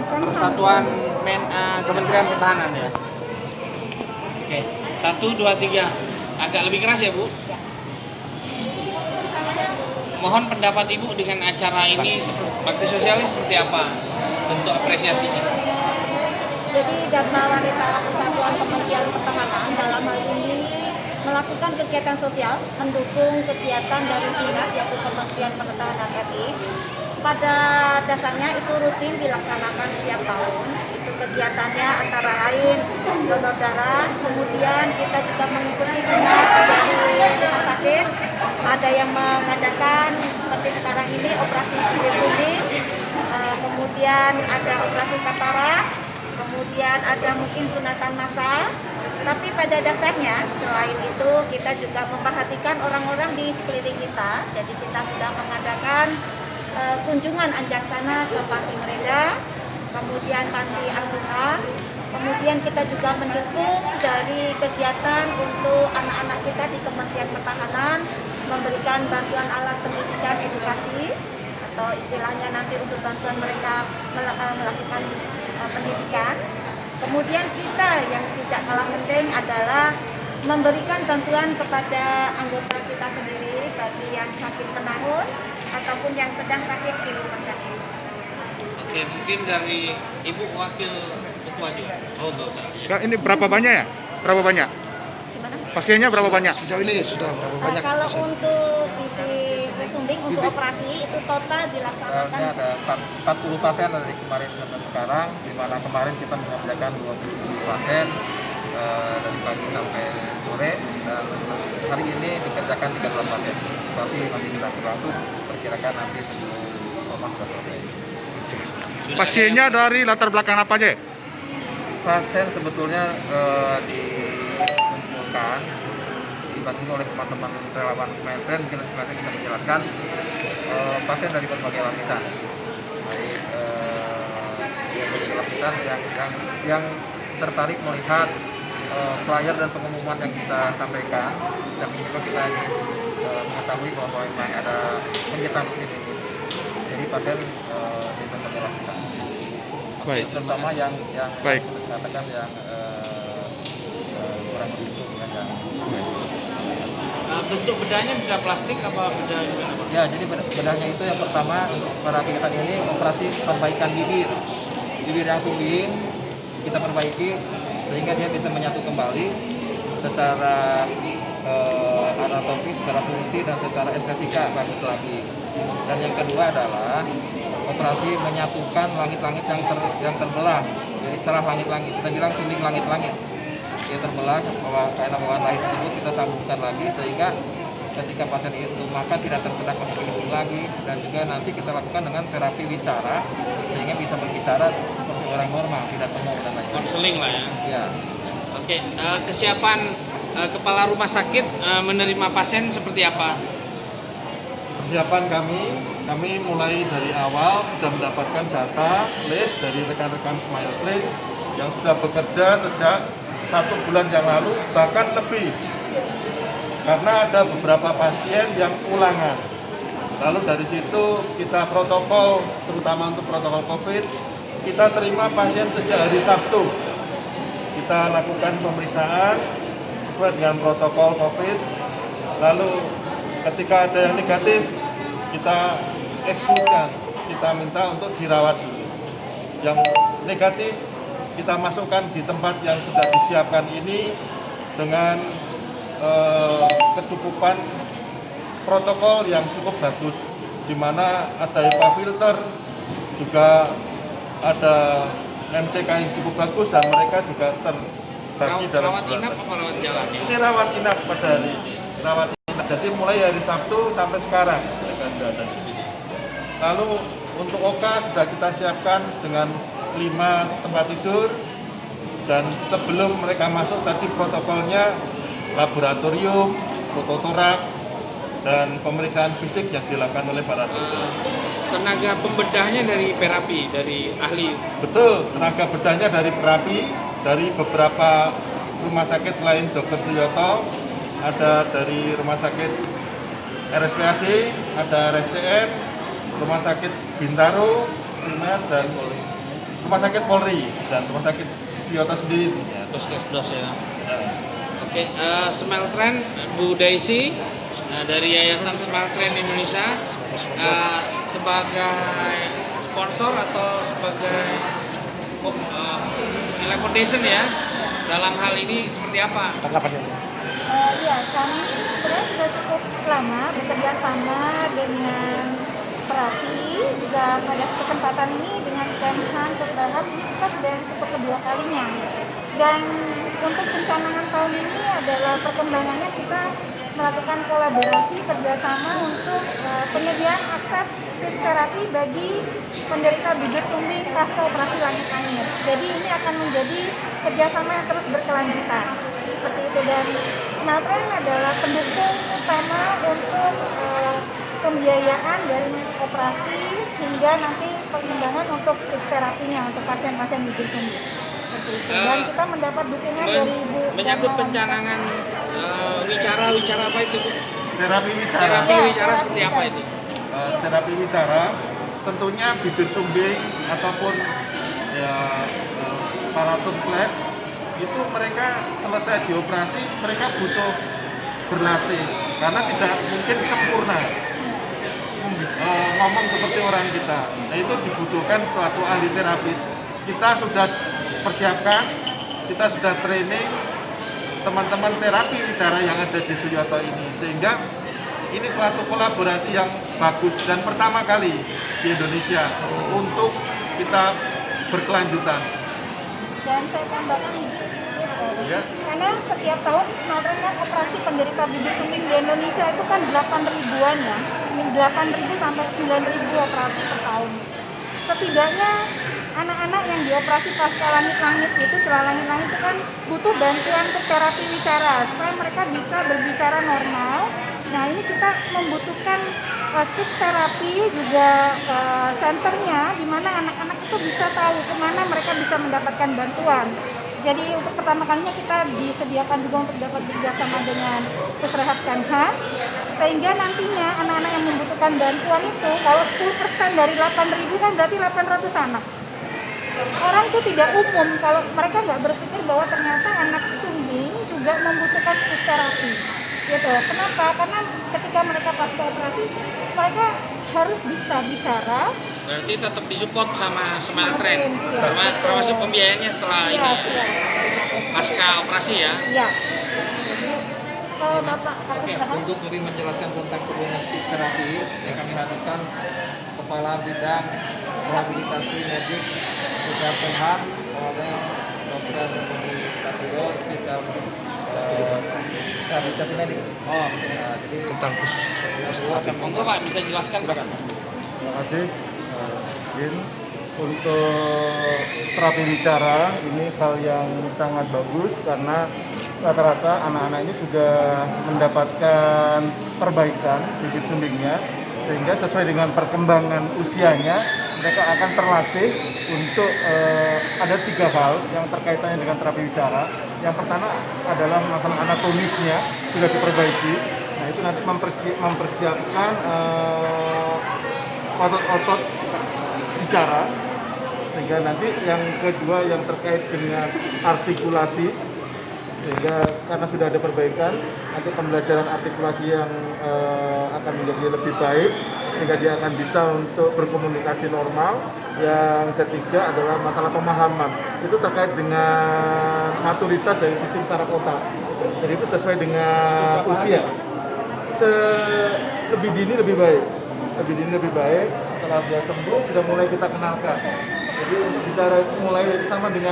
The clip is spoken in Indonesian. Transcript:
Persatuan Kementerian Pertahanan ya. Oke, 1, 2, 3. Agak lebih keras ya Bu. Mohon pendapat Ibu dengan acara ini, bakti sosialis seperti apa bentuk apresiasinya? Jadi Dharma Wanita Persatuan Kementerian Pertahanan dalam hal ini melakukan kegiatan sosial mendukung kegiatan dari dinas yaitu Kementerian Pertahanan RI. Pada dasarnya itu rutin dilaksanakan setiap tahun. Itu kegiatannya antara lain donor darah, kemudian kita juga mengikuti dinas dari rumah sakit. Ada yang mengadakan seperti sekarang ini operasi bibir sumbing, kemudian ada operasi katarak, kemudian ada mungkin sunatan massal. Tapi pada dasarnya selain itu kita juga memperhatikan orang-orang di sekeliling kita. Jadi kita sudah mengadakan kunjungan anjaksana ke Panti Mereda, kemudian Panti Asuhan, kemudian kita juga mendukung dari kegiatan untuk anak-anak kita di Kementerian Pertahanan, memberikan bantuan alat pendidikan edukasi atau istilahnya nanti untuk bantuan mereka melakukan pendidikan. Kemudian kita yang tidak kalah penting adalah memberikan bantuan kepada anggota kita sendiri bagi yang sakit penahun ataupun yang sedang sakit di rumah sakit. Oke, mungkin dari Ibu Wakil Ketua juga. Oh, enggak usah. Ya, ini berapa banyak ya? Berapa banyak? Gimana? Pasiennya berapa banyak? Sejauh ini sudah berapa banyak? Kalau pasien? untuk bibir sumbing untuk operasi itu total dilaksanakan ada 40 pasien dari kemarin sampai sekarang, di mana kemarin kita mengerjakan 27 pasien dari pagi sampai sore, dan hari ini dikerjakan 13 pasien. Tapi masih sedang berlangsung, perkirakan nanti sebelum sore sudah selesai. Pasiennya dari latar belakang apa aja? Pasien sebetulnya dikumpulkan, dibantu oleh teman-teman relawan Semeton, mungkin Semeton bisa menjelaskan, pasien dari berbagai lapisan, baik berbagai lapisan yang tertarik melihat flyer dan pengumuman yang kita sampaikan, dan juga kita ingin mengetahui bahwa memang ada kegiatan ini. Jadi pasien di berbagai lapisan. Baik. Terutama yang Baik. katakan yang kurang beruntung yang bentuk bedahnya beda plastik apa beda gimana Pak? ya, jadi bedahnya itu yang pertama untuk para kegiatan ini operasi perbaikan bibir yang sumbing kita perbaiki sehingga dia bisa menyatu kembali secara anatomi, secara fungsi dan secara estetika bagus lagi. Dan yang kedua adalah operasi menyatukan langit-langit yang terbelah. Jadi celah langit-langit, kita bilang sumbing langit-langit. Dia terbelah karena bawaan lahir tersebut kita sambungkan lagi sehingga ketika pasien itu makan tidak tersedak masuk ke hidung lagi, dan juga nanti kita lakukan dengan terapi bicara sehingga bisa berbicara seperti orang normal, tidak sengong dan lain-lain. Konseling lah ya. Ya. Oke, kesiapan kepala rumah sakit menerima pasien seperti apa? Persiapan kami mulai dari awal sudah mendapatkan data list dari rekan-rekan Smile Clinic yang sudah bekerja sejak 1 bulan yang lalu, bahkan lebih, karena ada beberapa pasien yang ulangan. Lalu dari situ kita protokol, terutama untuk protokol COVID, kita terima pasien sejak hari Sabtu. Kita lakukan pemeriksaan sesuai dengan protokol COVID. Lalu ketika ada yang negatif, kita ekskludkan, kita minta untuk dirawat dulu. Yang negatif kita masukkan di tempat yang sudah disiapkan ini dengan kecukupan protokol yang cukup bagus, di mana ada HEPA filter, juga ada MCK yang cukup bagus, dan mereka juga terbagi dalam rawat inap apa rawat jalan? ini rawat inap pada hari ini. Rawat inap. Jadi mulai hari Sabtu sampai sekarang mereka sudah ada di sini. Lalu untuk OKA sudah kita siapkan dengan 5 tempat tidur, dan sebelum mereka masuk tadi protokolnya laboratorium, fototorak, dan pemeriksaan fisik yang dilakukan oleh para dokter. Tenaga pembedahnya dari Perapi, dari ahli. Betul, tenaga bedahnya dari Perapi, dari beberapa rumah sakit selain Dr. Suyoto, ada dari rumah sakit RSPAD, ada RSCM, rumah sakit Bintaro, Primer, dan Rumah Sakit Polri dan Rumah Sakit Suyoto sendiri. Ya. Puskesdos ya. Oke, Smile Trend, Bu Daisy dari Yayasan Smile Trend Indonesia sebagai sponsor atau sebagai foundation ya, dalam hal ini seperti apa? Ya, kami sebenarnya sudah cukup lama bekerja sama dengan Perapi, juga pada kesempatan ini dengan Kemhan Putrahat ini kita sudah untuk kedua kalinya. Dan untuk pencanangan tahun ini adalah perkembangannya kita melakukan kolaborasi kerjasama untuk penyediaan akses speech terapi bagi penderita bibir sumbing pasca operasi langit-langit. Jadi ini akan menjadi kerjasama yang terus berkelanjutan seperti itu, dan Smile Trend adalah pendukung utama untuk pembiayaan dari operasi hingga nanti pengembangan untuk speech terapinya untuk pasien-pasien bibir sumbing. Dan kita mendapat dukungan dari Ibu menyangkut pencanangan wicara apa itu, Bu? Terapi wicara. Terapi Ya, wicara terapi seperti apa wicara. itu? Terapi wicara tentunya bibir sumbing ataupun ya paraton flat itu mereka selesai dioperasi mereka butuh berlatih karena tidak mungkin sempurna ngomong seperti orang kita. Nah itu dibutuhkan suatu ahli terapis. Kita sudah persiapkan, kita sudah training teman-teman terapi wicara yang ada di Suyoto ini, sehingga ini suatu kolaborasi yang bagus dan pertama kali di Indonesia untuk kita berkelanjutan. Dan saya tambahkan Ya. karena setiap tahun Smile Trend kan operasi penderita bibir sumbing di Indonesia itu kan 8.000-an ya, 8.000 sampai 9.000 operasi per tahun. Setidaknya anak-anak yang dioperasi pasca langit-langit itu, celah langit-langit itu kan butuh bantuan untuk terapi wicara supaya mereka bisa berbicara normal. Nah ini kita membutuhkan speech terapi juga senternya, di mana anak-anak itu bisa tahu kemana mereka bisa mendapatkan bantuan. Jadi untuk pertama kalinya kita disediakan juga untuk dapat bekerjasama dengan Pusrehat Kemhan, sehingga nantinya anak-anak yang membutuhkan bantuan itu, kalau 10% dari 8.000 kan berarti 800 anak. Orang itu tidak umum kalau mereka nggak berpikir bahwa ternyata anak sumbing juga membutuhkan speech terapi. Gitu. Kenapa? Karena ketika mereka pasca operasi, mereka harus bisa bicara. Berarti tetap disupport sama Smile Smile Trend, Trend, ya. termasuk pembiayaannya setelah Iya, ini siap. pasca operasi ya. Iya. Bapak Oke, Kapus untuk lebih menjelaskan tentang penggunaan speech terapi yang kami hadirkan Kepala Bidang Rehabilitasi Medik Pusat Kemhan oleh Dr. Budi Satrio, spesialis rehabilitasi medik. Jadi Tentang Oke, monggo Pak bisa jelaskan Pak. Terima kasih. Izin untuk terapi bicara ini hal yang sangat bagus karena rata-rata anak-anak ini sudah mendapatkan perbaikan bibir sumbingnya, sehingga sesuai dengan perkembangan usianya mereka akan terlatih untuk ada 3 hal yang terkaitannya dengan terapi bicara. Yang pertama adalah masalah anatomisnya sudah diperbaiki. Nah itu nanti mempersiapkan otot-otot bicara, sehingga nanti yang kedua yang terkait dengan artikulasi, sehingga karena sudah ada perbaikan nanti pembelajaran artikulasi yang akan menjadi lebih baik sehingga dia akan bisa untuk berkomunikasi normal. Yang ketiga adalah masalah pemahaman, itu terkait dengan maturitas dari sistem saraf otak, jadi itu sesuai dengan usia. Lebih dini lebih baik, setelah dia sembuh sudah mulai kita kenalkan. Jadi untuk bicara mulai sama dengan